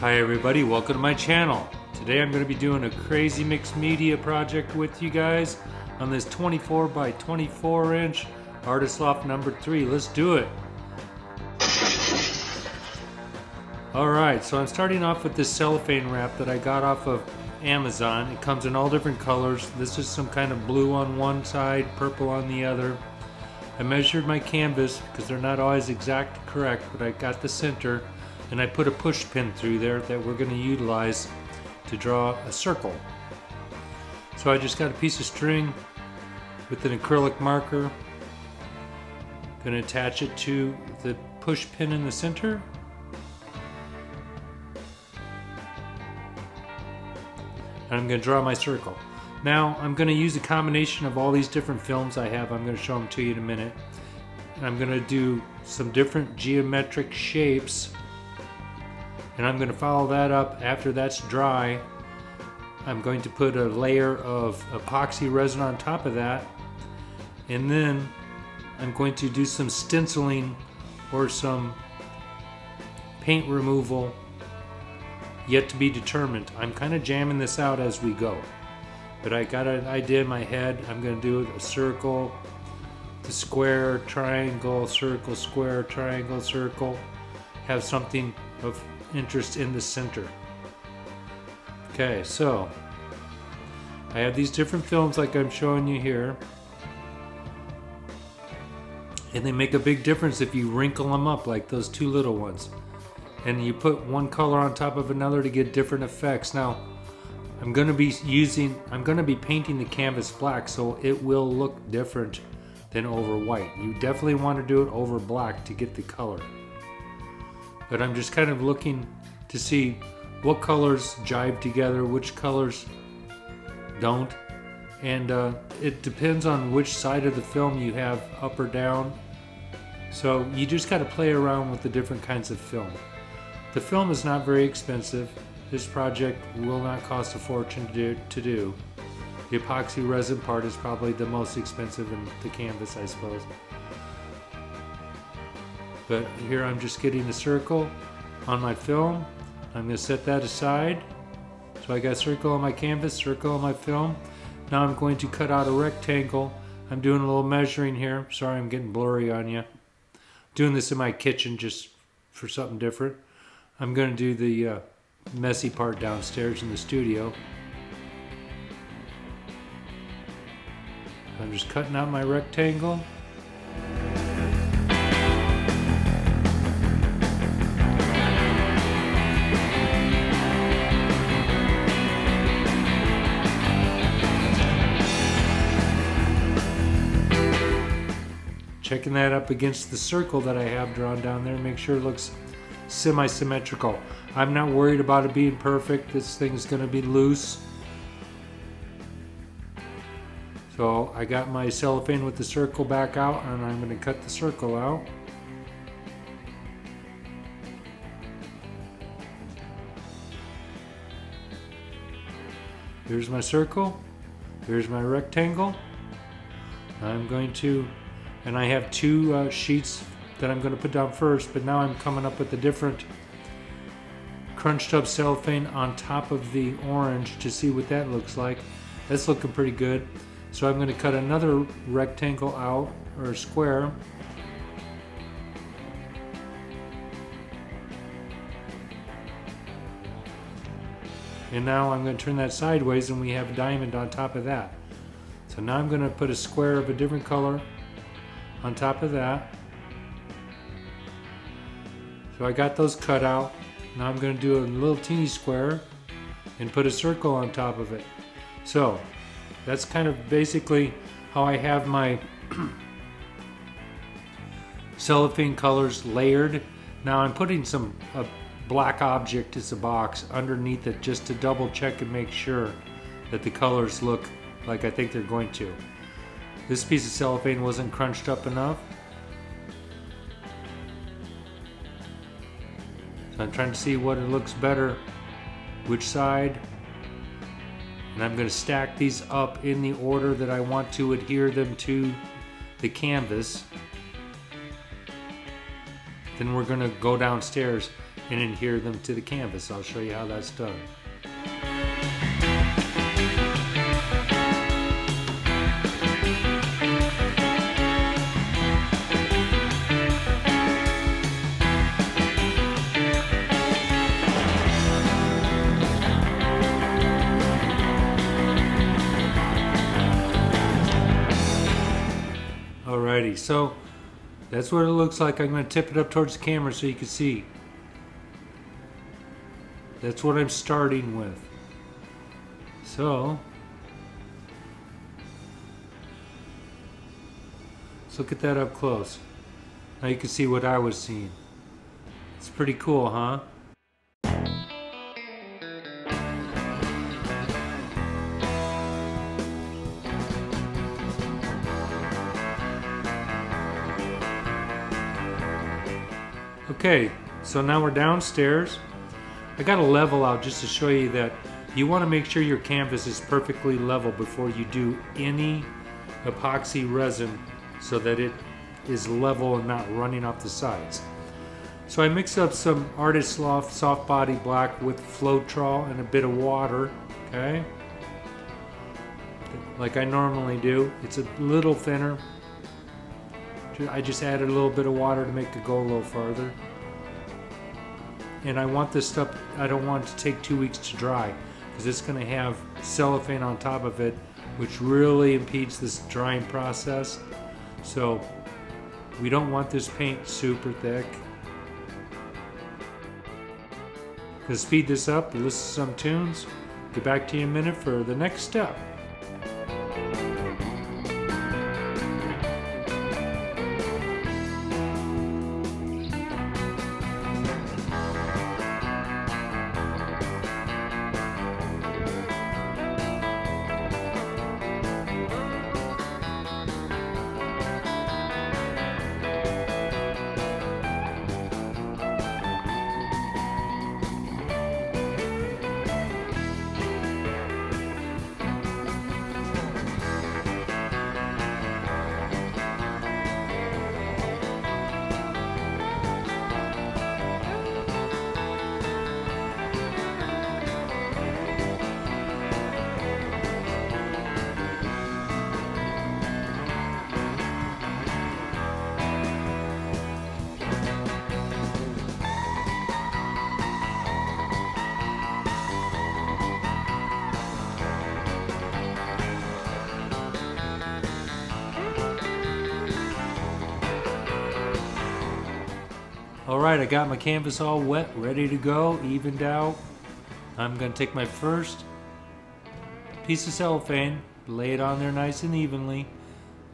Hi everybody, welcome to my channel. Today I'm going to be doing a crazy mixed media project with you guys on this 24 by 24 inch Artist Loft number 3. Let's do it. Alright, so I'm starting off with this cellophane wrap that I got off of Amazon. It comes in all different colors. This is some kind of blue on one side, purple on the other. I measured my canvas because they're not always exact correct, but I got the center. And I put a push pin through there that we're going to utilize to draw a circle. So I just got a piece of string with an acrylic marker. Going to attach it to the push pin in the center. And I'm going to draw my circle. Now I'm going to use a combination of all these different films I have. I'm going to show them to you in a minute. And I'm going to do some different geometric shapes. And I'm going to follow that up after that's dry. I'm going to put a layer of epoxy resin on top of that. And then I'm going to do some stenciling or some paint removal, yet to be determined. I'm kind of jamming this out as we go. But I got an idea in my head. I'm going to do a circle, the square, triangle, circle, square, triangle, circle. Have something of interest in the center. Okay, so I have these different films like I'm showing you here, and they make a big difference if you wrinkle them up like those two little ones, and you put one color on top of another to get different effects. Now I'm going to be painting the canvas black, so it will look different than over white. You definitely want to do it over black to get the color. But I'm just kind of looking to see what colors jive together, which colors don't. And it depends on which side of the film you have up or down. So you just got to play around with the different kinds of film. The film is not very expensive. This project will not cost a fortune to do. The epoxy resin part is probably the most expensive in the canvas, I suppose. But here I'm just getting a circle on my film. I'm going to set that aside. So I got a circle on my canvas, circle on my film. Now I'm going to cut out a rectangle. I'm doing a little measuring here. Sorry, I'm getting blurry on you. Doing this in my kitchen just for something different. I'm going to do the messy part downstairs in the studio. I'm just cutting out my rectangle. Checking that up against the circle that I have drawn down there, make sure it looks semi-symmetrical. I'm not worried about it being perfect. This thing's going to be loose. So I got my cellophane with the circle back out, and I'm going to cut the circle out. Here's my circle. Here's my rectangle. And I have two sheets that I'm going to put down first, but now I'm coming up with a different crunched up cellophane on top of the orange to see what that looks like. That's looking pretty good. So I'm going to cut another rectangle out, or a square. And now I'm going to turn that sideways, and we have a diamond on top of that. So now I'm going to put a square of a different color on top of that. So I got those cut out. Now I'm going to do a little teeny square and put a circle on top of it. So that's kind of basically how I have my cellophane colors layered. Now I'm putting some black object, it's a box, underneath it just to double check and make sure that the colors look like I think they're going to. This piece of cellophane wasn't crunched up enough. So I'm trying to see what it looks better, which side. And I'm going to stack these up in the order that I want to adhere them to the canvas. Then we're going to go downstairs and adhere them to the canvas. I'll show you how that's done. Alrighty, so that's what it looks like. I'm going to tip it up towards the camera so you can see. That's what I'm starting with. So, let's look at that up close. Now you can see what I was seeing. It's pretty cool, huh? Okay, so now we're downstairs. I got a level out just to show you that you want to make sure your canvas is perfectly level before you do any epoxy resin so that it is level and not running off the sides. So I mix up some Artist Loft soft body black with Floetrol and a bit of water, okay? Like I normally do. It's a little thinner. I just added a little bit of water to make it go a little farther. And I want this stuff, I don't want it to take 2 weeks to dry because it's going to have cellophane on top of it, which really impedes this drying process. So we don't want this paint super thick. Gonna speed this up, listen to some tunes, get back to you in a minute for the next step. Alright, I got my canvas all wet, ready to go, evened out. I'm going to take my first piece of cellophane, lay it on there nice and evenly.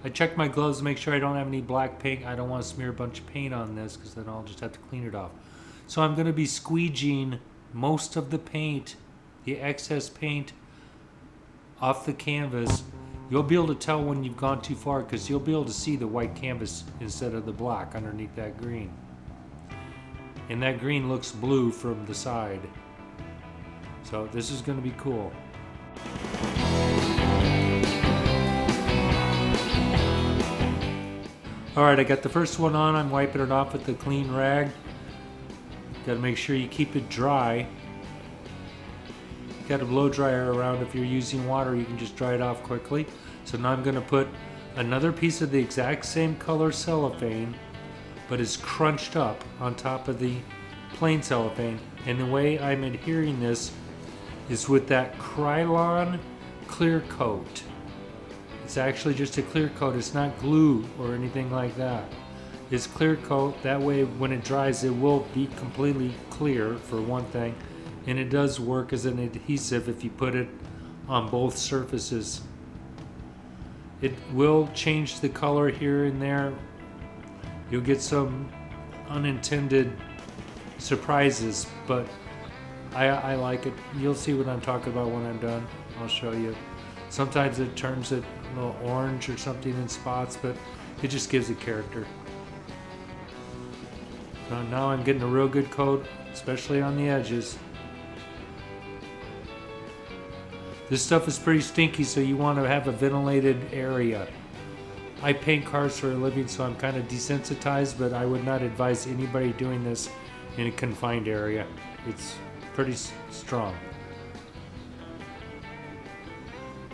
I checked my gloves to make sure I don't have any black paint. I don't want to smear a bunch of paint on this because then I'll just have to clean it off. So I'm going to be squeegeeing most of the paint, the excess paint, off the canvas. You'll be able to tell when you've gone too far because you'll be able to see the white canvas instead of the black underneath that green. And that green looks blue from the side. So this is going to be cool. Alright, I got the first one on. I'm wiping it off with a clean rag. Got to make sure you keep it dry. Got a blow dryer around. If you're using water, you can just dry it off quickly. So now I'm going to put another piece of the exact same color cellophane, but it's crunched up on top of the plain cellophane. And the way I'm adhering this is with that Krylon clear coat. It's actually just a clear coat. It's not glue or anything like that. It's clear coat. That way when it dries it will be completely clear, for one thing. And it does work as an adhesive if you put it on both surfaces. It will change the color here and there. You'll get some unintended surprises, but I like it. You'll see what I'm talking about when I'm done. I'll show you. Sometimes it turns it a little orange or something in spots, but it just gives it character. Now I'm getting a real good coat, especially on the edges. This stuff is pretty stinky, so you want to have a ventilated area. I paint cars for a living, so I'm kind of desensitized, but I would not advise anybody doing this in a confined area. It's pretty strong.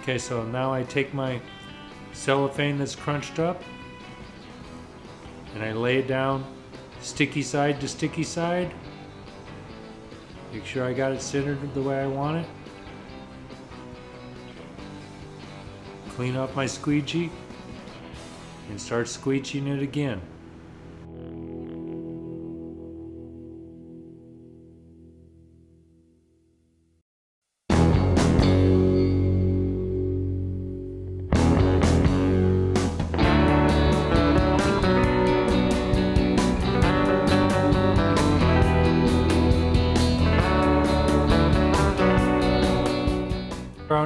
Okay, so now I take my cellophane that's crunched up and I lay it down sticky side to sticky side. Make sure I got it centered the way I want it. Clean up my squeegee and start squeegeeing it again.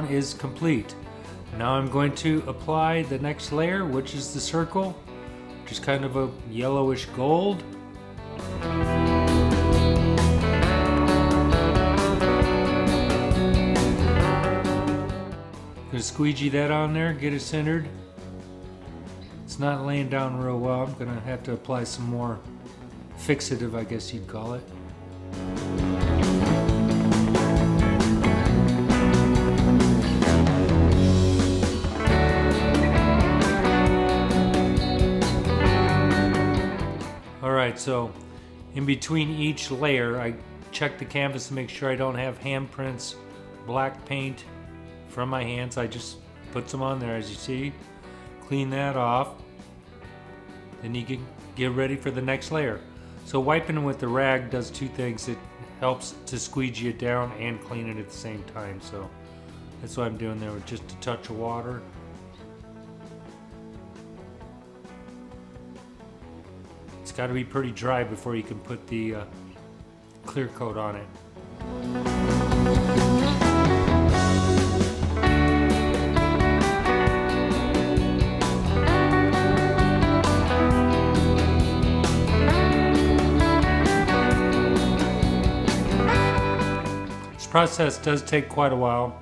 Is complete. Now I'm going to apply the next layer, which is the circle, which is kind of a yellowish gold. Gonna squeegee that on there, get it centered. It's not laying down real well. I'm gonna have to apply some more fixative, I guess you'd call it. Alright, so in between each layer, I check the canvas to make sure I don't have handprints, black paint from my hands. I just put some on there, as you see. Clean that off. Then you can get ready for the next layer. So wiping it with the rag does two things. It helps to squeegee it down and clean it at the same time. So that's what I'm doing there with just a touch of water. It's got to be pretty dry before you can put the clear coat on it. This process does take quite a while.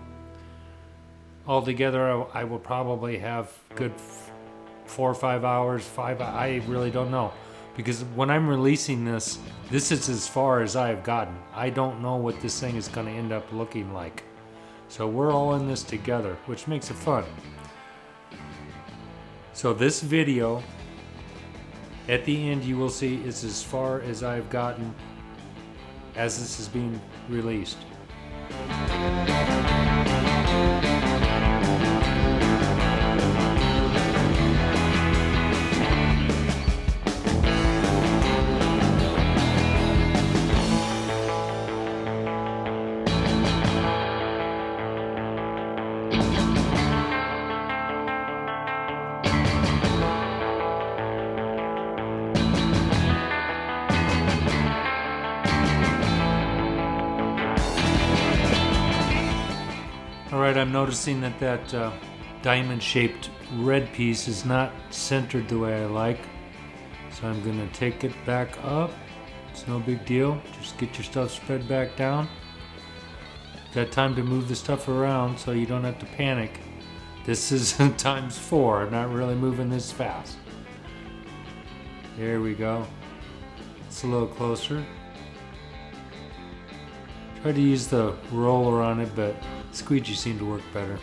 Altogether, I will probably have good 4 or 5 hours, I really don't know. Because when I'm releasing this is as far as I have gotten. I don't know what this thing is going to end up looking like. So we're all in this together, which makes it fun. So this video, at the end you will see, is as far as I've gotten as this is being released. Alright, I'm noticing that diamond-shaped red piece is not centered the way I like. So I'm going to take it back up. It's no big deal. Just get your stuff spread back down. Got time to move the stuff around so you don't have to panic. This is times 4. I'm not really moving this fast. There we go. It's a little closer. Try to use the roller on it, but squeegee seemed to work better.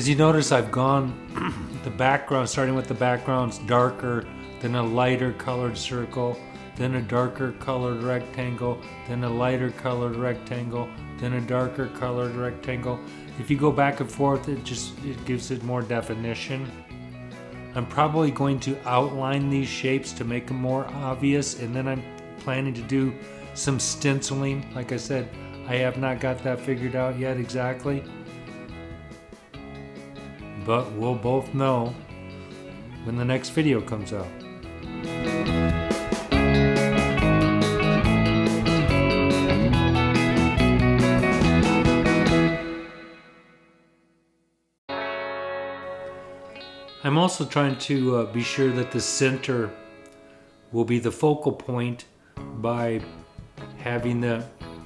As you notice, I've gone the background, starting with the background's darker, then a lighter colored circle, then a darker colored rectangle, then a lighter colored rectangle, then a darker colored rectangle. If you go back and forth, it gives it more definition. I'm probably going to outline these shapes to make them more obvious, and then I'm planning to do some stenciling. Like I said, I have not got that figured out yet exactly, but we'll both know when the next video comes out. I'm also trying to be sure that the center will be the focal point by having the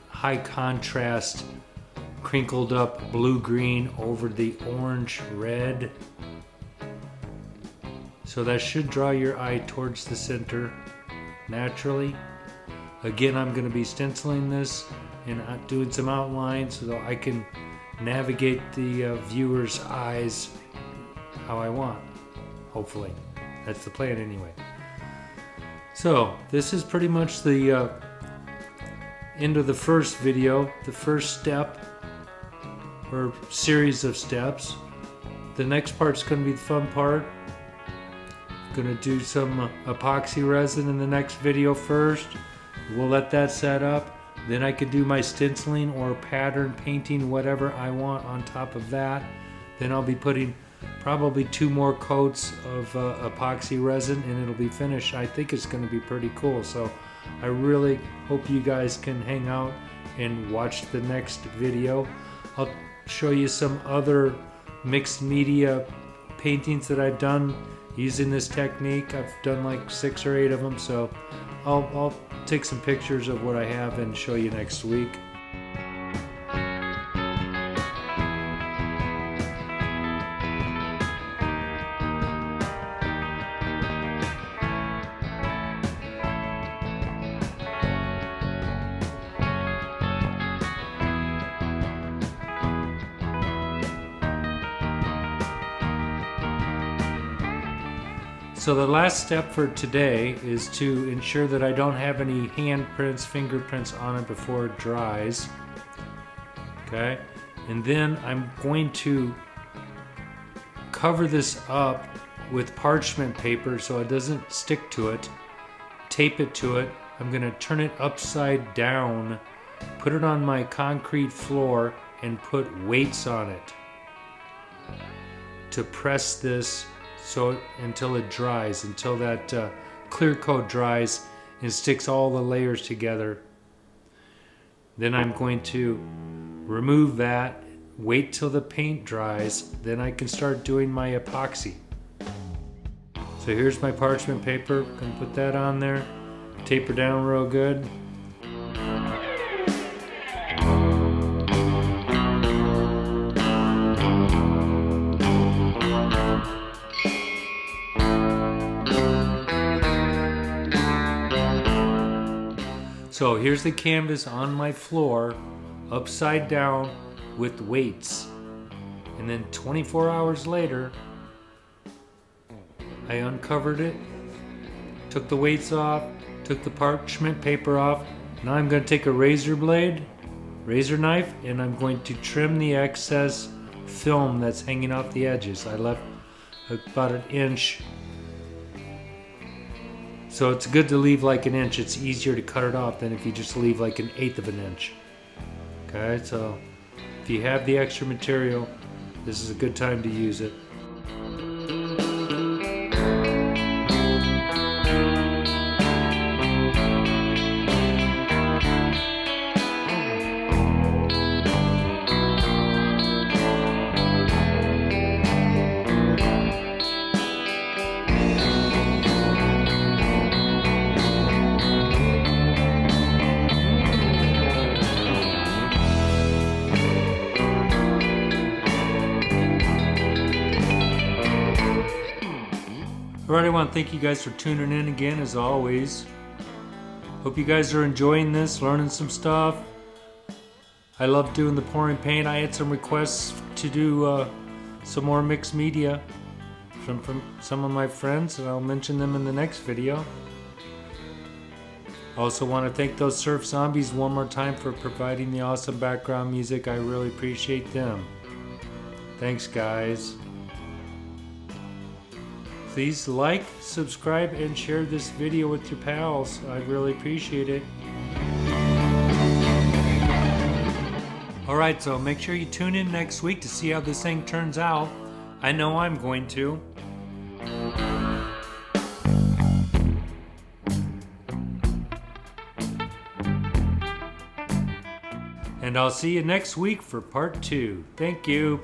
high contrast crinkled up blue-green over the orange-red. So that should draw your eye towards the center naturally. Again, I'm going to be stenciling this and doing some outlines so that I can navigate the viewer's eyes how I want, hopefully. That's the plan anyway. So this is pretty much the end of the first video, the first step or series of steps. The next part's going to be the fun part. Going to do some epoxy resin in the next video first. We'll let that set up. Then I could do my stenciling or pattern painting, whatever I want on top of that. Then I'll be putting probably 2 more coats of epoxy resin and it'll be finished. I think it's going to be pretty cool. So I really hope you guys can hang out and watch the next video. I'll show you some other mixed media paintings that I've done using this technique. I've done like 6 or 8 of them, so I'll take some pictures of what I have and show you next week. So the last step for today is to ensure that I don't have any handprints, fingerprints on it before it dries. Okay, and then I'm going to cover this up with parchment paper so it doesn't stick to it, tape it to it. I'm going to turn it upside down, put it on my concrete floor, and put weights on it to press this until it dries, until that clear coat dries and sticks all the layers together. Then I'm going to remove that, wait till the paint dries, then I can start doing my epoxy. So here's my parchment paper, I'm gonna put that on there, taper down real good. So here's the canvas on my floor, upside down with weights. And then 24 hours later, I uncovered it, took the weights off, took the parchment paper off. Now I'm going to take a razor knife, and I'm going to trim the excess film that's hanging off the edges. I left about 1 inch. So it's good to leave like 1 inch. It's easier to cut it off than if you just leave like 1/8 of an inch. Okay, so if you have the extra material, this is a good time to use it. Alright, I want to thank you guys for tuning in again as always. Hope you guys are enjoying this, learning some stuff. I love doing the pouring paint. I had some requests to do some more mixed media from some of my friends, and I'll mention them in the next video. I also want to thank those Surf Zombies one more time for providing the awesome background music. I really appreciate them. Thanks, guys. Please like, subscribe, and share this video with your pals. I really appreciate it. Alright, so make sure you tune in next week to see how this thing turns out. I know I'm going to. And I'll see you next week for part 2. Thank you.